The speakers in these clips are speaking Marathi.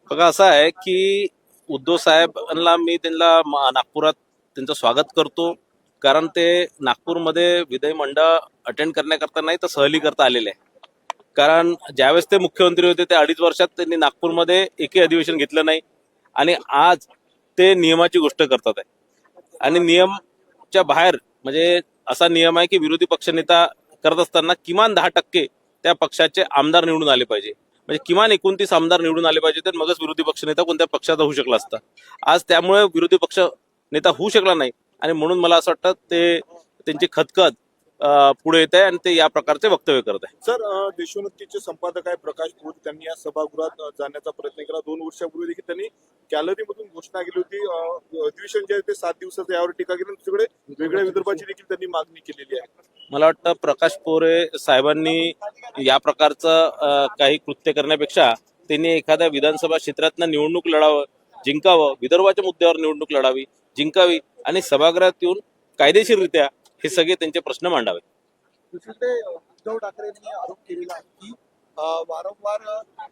बघा असं आहे की उद्धव साहेबांना मी त्यांना नागपुरात त्यांचं स्वागत करतो. कारण ते नागपूरमध्ये विधिमंडळ अटेंड करण्याकरता नाही तर सहली करता आलेले आहे. कारण ज्यावेळेस ते मुख्यमंत्री होते त्या 2.5 वर्षात त्यांनी नागपूरमध्ये एकही अधिवेशन घेतलं नाही आणि आज ते नियमाची गोष्ट करतात आहे. आणि नियमच्या बाहेर म्हणजे असा नियम आहे की विरोधी पक्षनेता करत असताना किमान 10% त्या पक्षाचे आमदार निवडून आले पाहिजे. म्हणजे किमान 29 आमदार निवडून आले पाहिजे तर मगच विरोधी पक्षनेता कोणत्या पक्षाचा होऊ शकला असता. आज त्यामुळे विरोधी पक्ष नेता होऊ शकला नाही आणि म्हणून मला असं वाटतं ते त्यांची खतखत पुढे येत आहे आणि ते या प्रकारचे वक्तव्य करत आहे. सर, देशोन्नतीचे संपादक आहे प्रकाश भोर, त्यांनी या सभागृहात जाण्याचा प्रयत्न केला. 2 वर्षापूर्वी देखील त्यांनी गॅलरीमधून घोषणा केली होती. अधिवेशन जे आहे ते 7 दिवसाचं, यावर टीका केली. दुसरीकडे वेगळ्या विदर्भाची देखील त्यांनी मागणी केलेली आहे. मला वाटतं प्रकाश पोरे साहेबांनी या प्रकारचं काही कृत्य करण्यापेक्षा त्यांनी एखाद्या विधानसभा क्षेत्रातनं निवडणूक लढावं, जिंकावं, विदर्भाच्या मुद्द्यावर निवडणूक लढावी, जिंकावी आणि सभागृहात येऊन कायदेशीररित्या हे सगळे त्यांचे प्रश्न मांडावे. दुसरीकडे उद्धव ठाकरेंनी आरोप केलेला आहे की वारंवार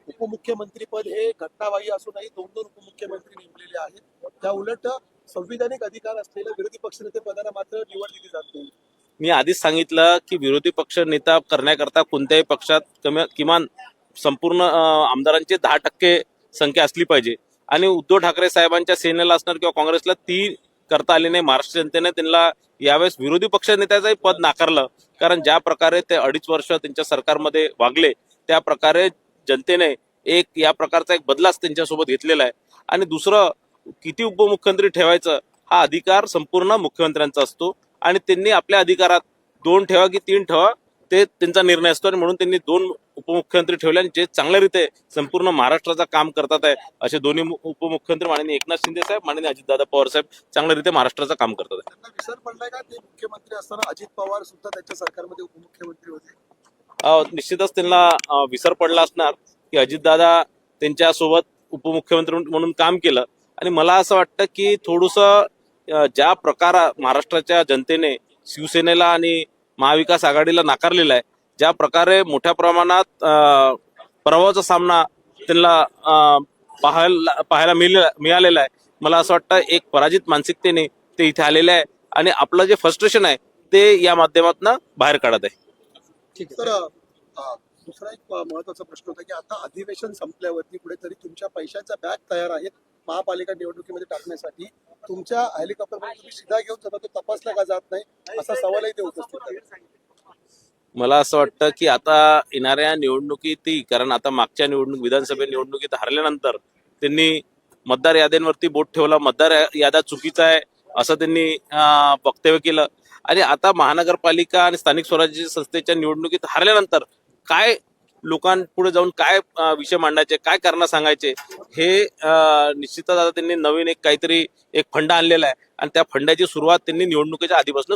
उपमुख्यमंत्रीपद हे घटनाबाह्य असूनही 2 उपमुख्यमंत्री नेमलेले आहेत. त्या उलट संविधानिक अधिकार असलेल्या विरोधी पक्षनेते पदाला मात्र निवड दिली जात नाही. मी आधीच सांगितलं की विरोधी पक्ष नेता करण्याकरता कोणत्याही पक्षात किमान संपूर्ण आमदारांची 10% संख्या असली पाहिजे. आणि उद्धव ठाकरे साहेबांच्या सेनेला असणार किंवा काँग्रेसला ती करता आली नाही. महाराष्ट्र जनतेने त्यांना यावेळेस विरोधी पक्ष नेत्याचंही पद नाकारलं. कारण ज्या प्रकारे ते 2.5 वर्ष त्यांच्या सरकारमध्ये वागले त्या प्रकारे जनतेने या प्रकारचा एक बदलाच त्यांच्यासोबत घेतलेला आहे. आणि दुसरं, किती उपमुख्यमंत्री ठेवायचं हा अधिकार संपूर्ण मुख्यमंत्र्यांचा असतो आणि त्यांनी आपल्या अधिकारात 2 ठेवा की 3 ठेवा ते त्यांचा निर्णय असतो. आणि म्हणून त्यांनी 2 उपमुख्यमंत्री ठेवले आणि जे चांगल्या रीते संपूर्ण महाराष्ट्राचं काम करतात आहे असे दोन्ही उपमुख्यमंत्री माननीय एकनाथ शिंदे साहेब, माननीय अजितदादा पवार साहेब चांगल्या रीते महाराष्ट्राचं काम करतात आहे. त्यांना विसर पडलाय का ते मुख्यमंत्री असताना अजित पवार सुद्धा त्यांच्या सरकारमध्ये उपमुख्यमंत्री होते? निश्चितच त्यांना विसर पडला असणार की अजितदादा त्यांच्यासोबत उपमुख्यमंत्री म्हणून काम केलं. आणि मला असं वाटतं की थोडंसं ज्या प्रकार महाराष्ट्राच्या जनतेने शिवसेनेला आणि महाविकास आघाडीला नाकारलेला आहे, ज्या प्रकारे मोठ्या प्रमाणात पराभवाचा सामना त्यांना पाहायला मिळालेला आहे, मला असं वाटतं एक पराजित मानसिकतेने ते इथे आलेले आहे आणि आपलं जे फ्रस्ट्रेशन आहे ते या माध्यमातून बाहेर काढत आहे. ठीक आहे. तर दुसरा एक महत्वाचा प्रश्न होता की आता अधिवेशन संपल्यावरती कुठेतरी तुमच्या पैशाचा बॅग तयार आहेत महापालिका निवडणुकीमध्ये टाकण्यासाठी. तुमच्या हेलिकॉप्टरमध्ये तुम्ही सीधा घेऊन जाता, तो तपासला का जात नाही असा सवालही ते उपस्थित आहे. मला असं वाटतं की आता येणाऱ्या निवडणुकीतही, कारण आता मागच्या विधानसभा निवडणुकीत हरल्यानंतर त्यांनी मतदार याद्यांवरती बोट ठेवला, मतदार याद्या चुकीचा आहे असं त्यांनी वक्तव्य केलं. आणि आता महानगरपालिका आणि स्थानिक स्वराज्य संस्थेच्या निवडणुकीत हरल्यानंतर काय लोकांपुढे जाऊन काय विषय मांडायचे, काय कारणं सांगायचे, हे निश्चितच आता त्यांनी नवीन काहीतरी एक फंड आणलेला आहे आणि त्या फंडाची सुरुवात त्यांनी निवडणुकीच्या आधीपासून